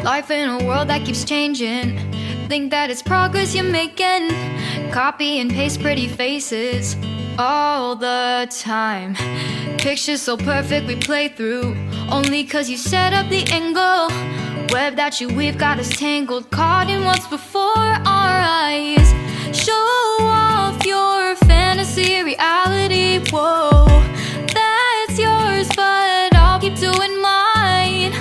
Life in a world that keeps changing. Think that it's progress you're making. Copy and paste pretty faces all the time. Pictures so perfect we play through, only cause you set up the angle. Web that you weave got us tangled, caught in what's before our eyes. Show off your fantasy reality, whoa. That's yours, but I'll keep doing mine.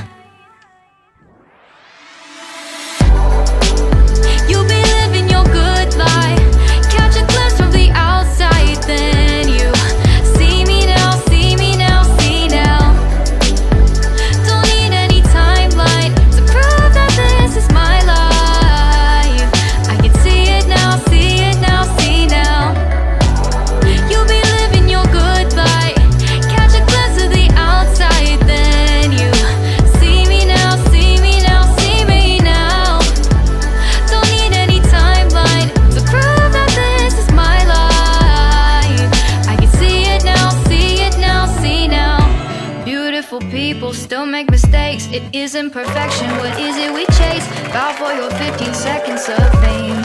You'll be living your good life. Catch a glimpse from the outside, then you see me now, see me now, see now. Don't need any timeline to prove that this is my life. I can see it now, see it now, see now. You'll be living your good life. Catch a glimpse of the outside, then you see me now, see me now, see me now. Don't need any timeline to prove that this is my life. I can see it now, see it now, see now. Beautiful people still make mistakes. It isn't perfection, what is it we chase? Bow for your 15 seconds of fame.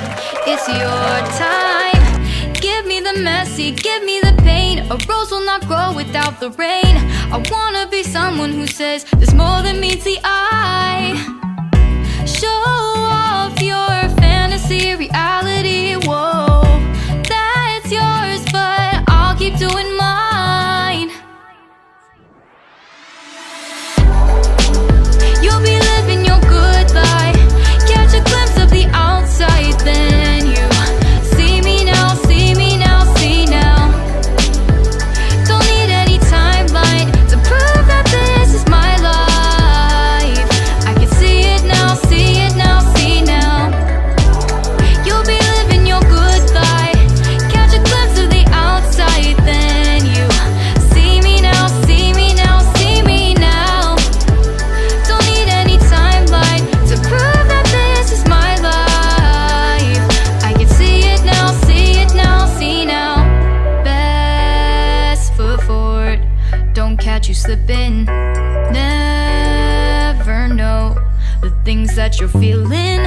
It's your time. Give me the messy, give me the pain. A rose will not grow without the rain. I wanna be someone who says there's more than meets the eye. Show off your fantasy reality, whoa. That's yours, but I'll keep doing mine. You'll be living your good life. Catch a glimpse of the outside, then you see me now, see me now, see now. Don't need any timeline to prove that this is my life. I can see it now, see it now, see now. You'll be living your good life. Catch a glimpse of the outside, then you see me now, see me now, see me now. Don't need any timeline to prove that this is my life. I can see it now, see it now, see now. Best foot forward, don't catch you slipping. Never know the things that you're feeling.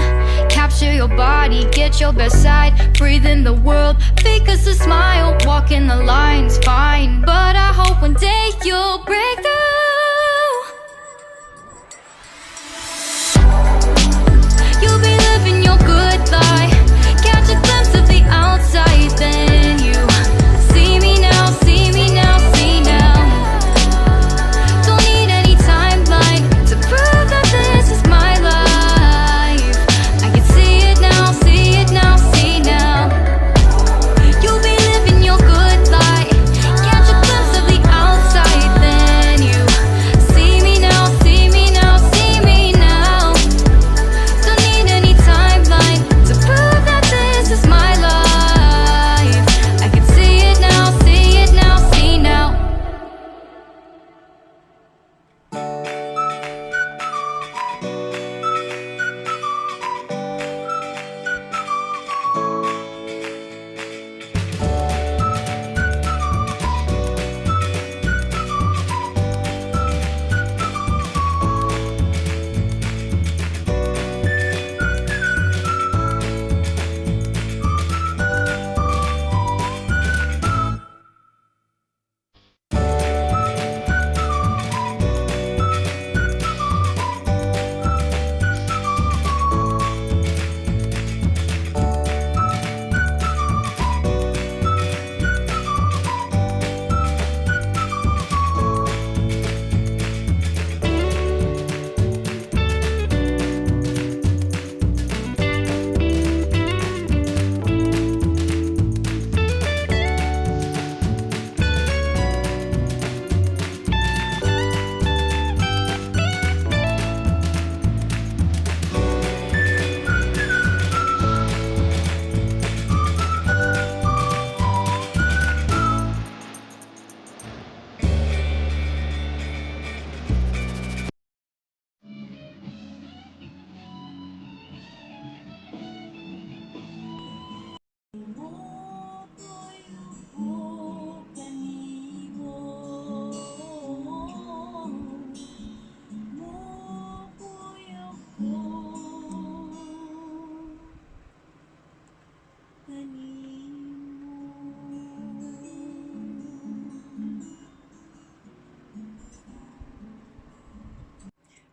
Capture your body, get your best side. Breathe in the world, fake us a smile. Walking the lines, fine, but I hope one day you'll break through. You'll be living your good life. Catch a glimpse of the outside, then you see me now, see me now, see now. Don't need any timeline to prove that this is my life. I can see it now, see it now, see now. You'll be living your good life. Catch a glimpse of the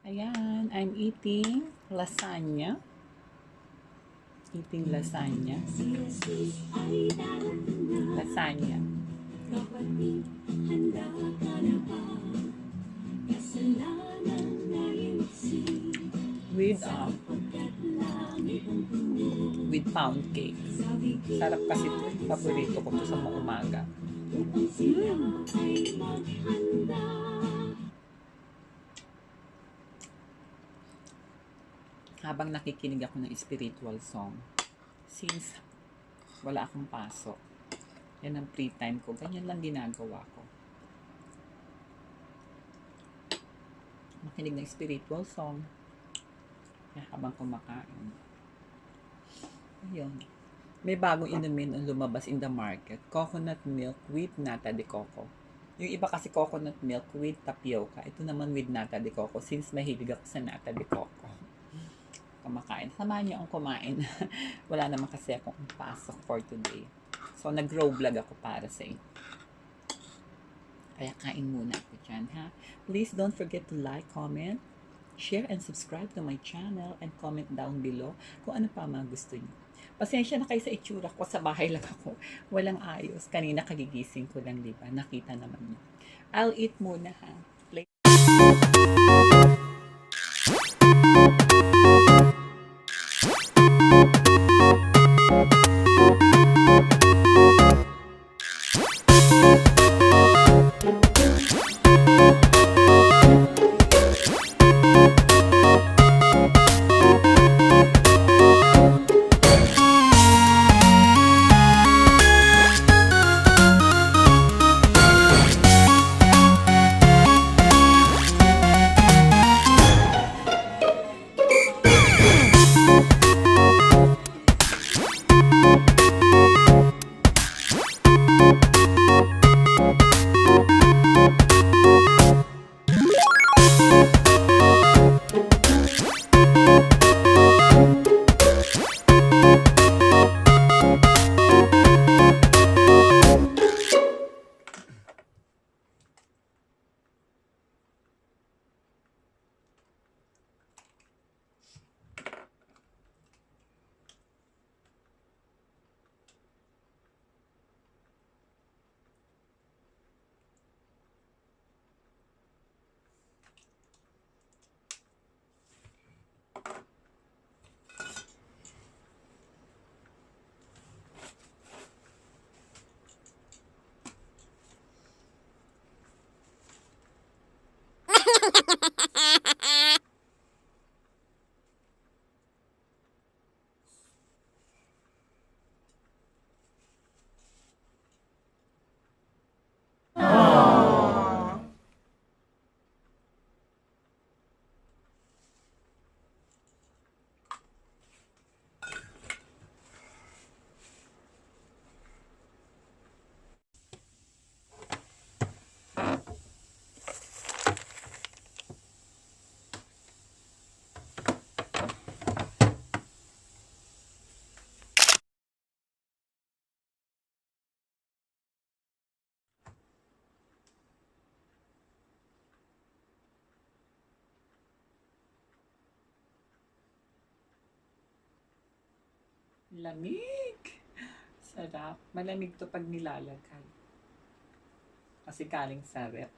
Ayan, I'm eating lasagna. Eating lasagna. Lasagna. With pound cake. Sarap kasi ito. Paborito ko to sa mga umaga. Habang nakikinig ako ng spiritual song, since wala akong pasok, yan ang free time ko, ganyan lang ginagawa ko. Makinig ng spiritual song, habang kumakain. Ayun. May bagong inumin ang lumabas in the market, coconut milk with nata de coco. Yung iba kasi coconut milk with tapioca. Ito naman with nata de coco since mahilig ako sa nata de coco. Kumakain. Samahan niyo ang kumain. Wala naman kasi akong pasok for today. So, nag-grow vlog ako para sa inyo. Kaya kain muna ako dyan, ha? Please don't forget to like, comment, share, and subscribe to my channel and comment down below kung ano pa mga gusto niyo. Pasensya na kayo sa itsura ko. Sa bahay lang ako. Walang ayos. Kanina kagigising ko lang, diba? Nakita naman niyo. I'll eat muna, ha? Lamig! Sarap. Malamig to pag nilalagay. Kasi galing sa rep.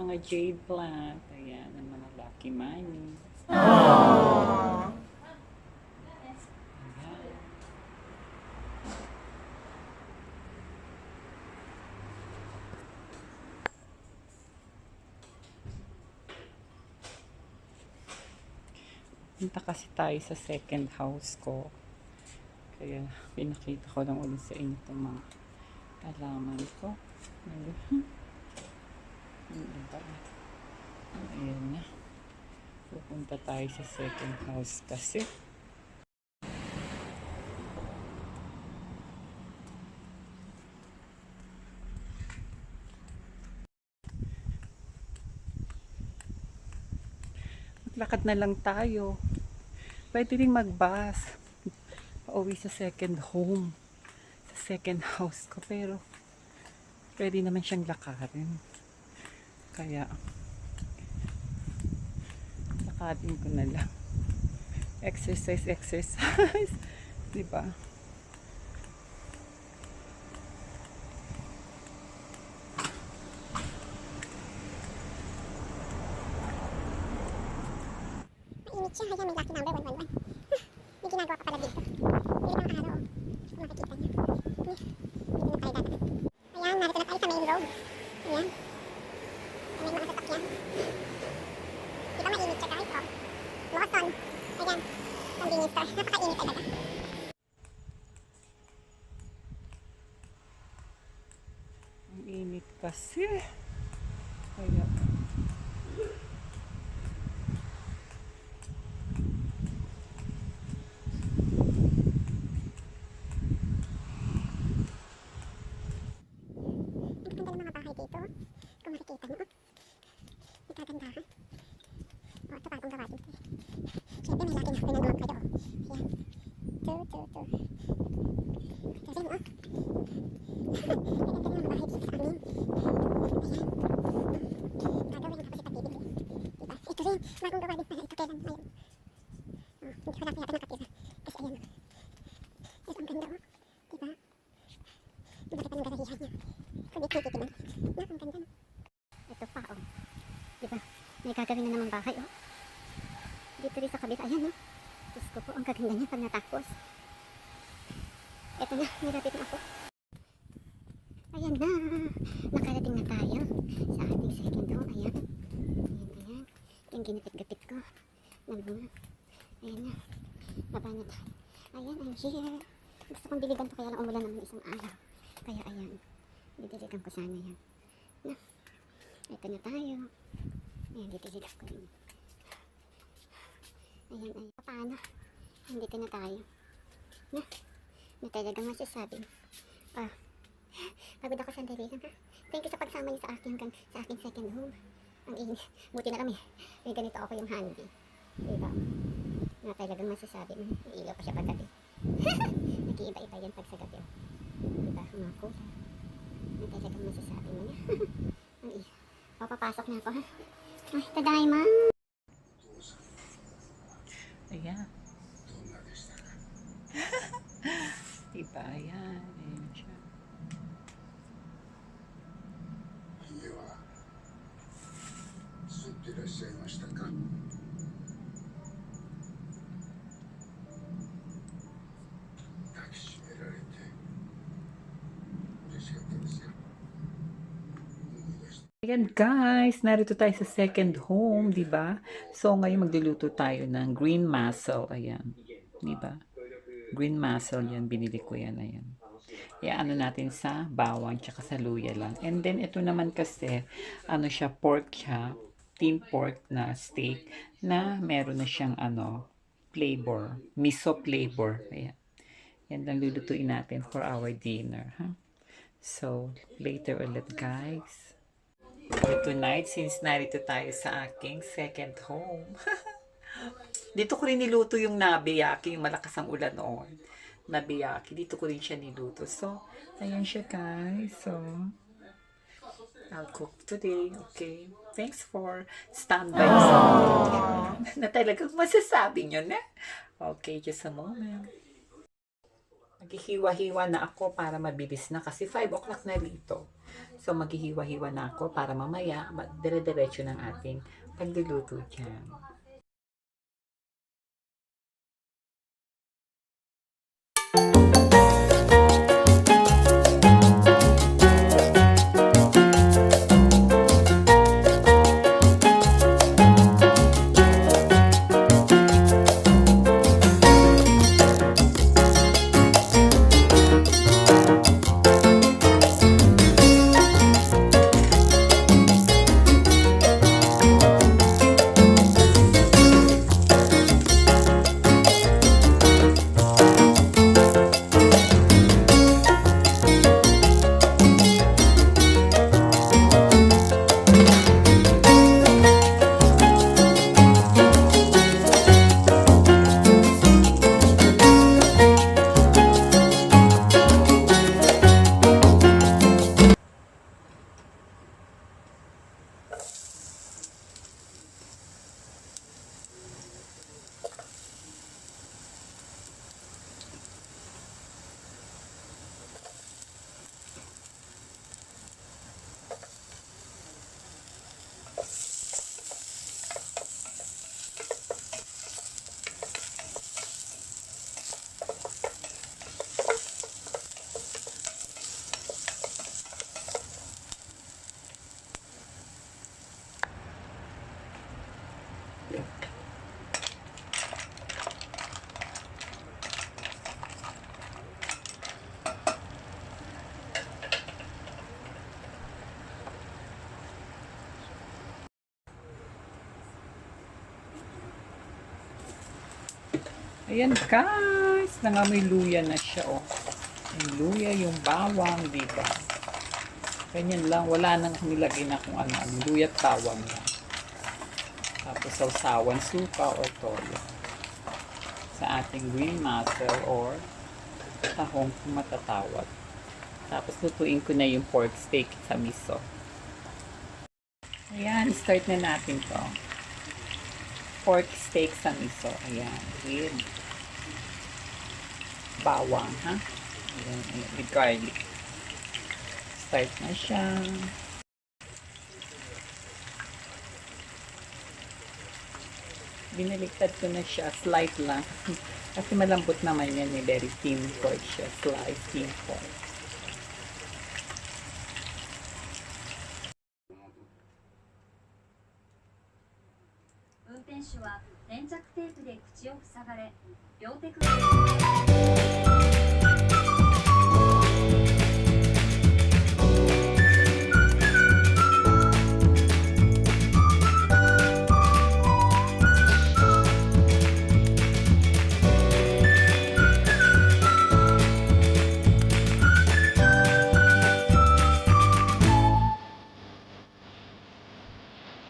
mga jade plant. Ayan, ang mga lucky money. Punta kasi tayo sa second house ko. Kaya pinakita ko lang ulit sa inyo itong mga alaman ko. Ayan na. Pupunta tayo sa second house kasi. Maglakad na lang tayo. Pwede rin mag-bus. Pauwi sa second home. Sa second house ko. Pero, pwede naman siyang lakarin. Kaya, lakadin ko na lang. Exercise. Diba? Mainit siya, ayan may lucky number 111. May ginagawa pa pala dito. May ilang araw, kung makikita niyo. Dito na tayo dadaan. Ayan, narito na tayo sa main road. Ayan. May mga sasakyan. Di ba mainit siya guys, oh. Lawson. Ayan. Convenience store. Napakainit talaga. Ang init kasi. Kaya, Ang ganda ng mga bahay dito. Kung makikita mo, may kagandahan. O, ito bagong gawa dito. Siyempre, may lucky number ng mga kayo. Ayan. 222. Ito rin, oh. May ganda ng mga bahay dito sa amin. Ayan. Gagawin tapos ipag-ibig. Diba? Ito rin, bagong gawa din pala. Ito kailan ngayon. Oh, hindi ko lang yata nakatira. Kasi ayan. Yes, ang ganda, oh. Diba? Malaki pa ng garahihan niya. Kulit-kulit na. Na, ang ganda. Ito pa, oh. Diba? May gagawin na naman bahay, oh. Dito rin sa kabila, ayan, oh. Diyos ko po, ang kaganda niya pag natapos. Ito na, nilapit na ako. Ayan na. Nakarating na tayo sa ating second home. Ayan. Ayan. Yung ginapit-gapit ko. Nalbunga. Ayan na. Baba na tayo. Ayan, I'm here. Gusto kong biligan to kaya lang umulan naman isang araw. Kaya ayan. Didiligan ko sana yan. Na. Ito na tayo. Ayan, didiligan ko rin. Ayan, ayan. Paano? Nandito na tayo. Na talagang masasabi. Pagod ako sandali lang, ha. Thank you sa pagsama niyo sa akin hanggang sa aking second home. Ang init. Buti na kami. May ganito ako yung handy. Diba? Na talagang masasabi. Ilaw pa siya paggabi. Nag-iiba-iba yan pag sa gabi. Diba? Mga kulay. Na talagang masasabi mo na. Ang ilaw. Papapasok na ako, ha. Ay, tadayma. ayan. Diba? Ayan. Ayan siya. 家は住んでいらっしゃいましたか。抱きしめられて嬉しかったですか。思い出して。 Ayan guys, narito tayo sa second home, di ba? So ngayon magluluto tayo ng green mussel, ayan. Di ba? Green mussel yan, binili ko yan, ayan. Ano natin sa bawang tsaka sa luya lang. And then ito naman kasi, ano siya, pork siya, tin pork na steak na meron na siyang flavor, miso flavor. Ayan. Yan lang lulutuin natin for our dinner, ha? So, later ulit guys. For tonight, since narito tayo sa aking second home. Dito ko rin niluto yung nabiyaki, yung malakas ang ulan noon. Nabiyaki, dito ko rin siya niluto. So, ayan siya guys. So, I'll cook today, okay? Thanks for standby sa na talagang masasabi nyo na. Okay, just a moment. Maghihiwa-hiwa na ako para mabilis na kasi 5 o'clock na dito. So, maghihiwa-hiwa na ako para mamaya dire-diretso ng ating pagluluto dyan. Ayan guys, nangamoy luya na siya oh. Yung luya, yung bawang, diba? Ganyan lang, wala nang nilagay na kung ano-ano. Luya at bawang lang. Tapos sausawan, suka or toyo. Sa ating green mussel or tahong kung matatawag. Tapos lutuin ko na yung pork steak sa miso. Ayan, start na natin to. Pork steak sa miso. Ayan, with bawang, ha? Ayan, with garlic. Start na siya. Binaliktad ko na siya, slight lang. Kasi malambot naman yan, very thin pork siya. Slice thin pork. 運転手は粘着テープで口を塞がれ両手首